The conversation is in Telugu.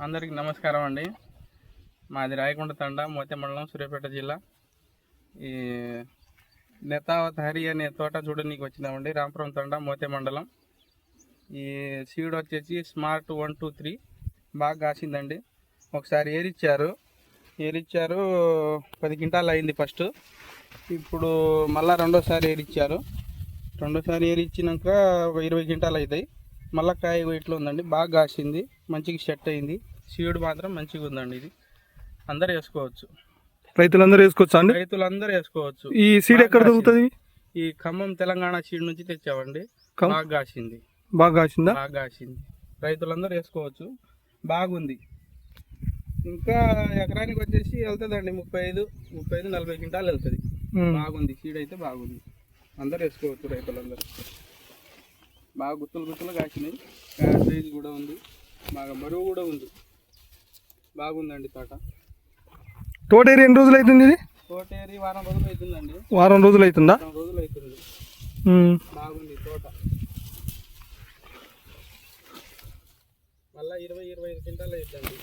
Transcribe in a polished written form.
అందరికీ నమస్కారం అండి. మాది రాయకొండ తండా మోతే మండలం సూర్యాపేట జిల్లా. ఈ నెతావత్ హరి అనే తోట చూడడానికి వచ్చినామండి. రాంపురం తండా మోతే మండలం. ఈ సీడ్ వచ్చేసి స్మార్ట్ 123 బాగా కాసిందండి. ఒకసారి ఏరిచ్చారు 10 క్వింటాలు అయింది ఫస్ట్. ఇప్పుడు మళ్ళీ రెండోసారి ఏరిచ్చినాక ఒక 20 క్వింటాలు అవుతాయి. మళ్ళీ కాయ ఇట్లా ఉందండి, బాగా కాసింది, మంచిగా సెట్ అయింది. సీడ్ మాత్రం మంచిగా ఉందండి. ఇది అందరు వేసుకోవచ్చు, రైతులందరూ వేసుకోవచ్చా అండి? రైతులందరూ వేసుకోవచ్చు. ఈ సీడ్ ఎక్కడ దొరుకుతుంది? ఈ ఖమ్మం తెలంగాణ సీడ్ నుంచి తెచ్చామండి. బాగా కాసింది. బాగా కాసిందా? బాగా కాసింది, రైతులందరూ వేసుకోవచ్చు, బాగుంది. ఇంకా ఎకరానికి వచ్చేసి వెళ్తుందండి 35-40 క్వింటాలు వెళ్తుంది. బాగుంది, సీడ్ అయితే బాగుంది, అందరు వేసుకోవచ్చు రైతులందరూ. బాగా గుత్తులు కాసినాయి, సైజు కూడా ఉంది, బాగా బరువు కూడా ఉంది, బాగుందండి తోట. తోటేరి ఎన్ని రోజులు అవుతుంది? ఇది తోటేరి వారం రోజులు అవుతుందండి. వారం రోజులు అవుతుందా? బాగుంది తోట. మళ్ళీ 20-25 క్వింటాలు అవుతుందండి.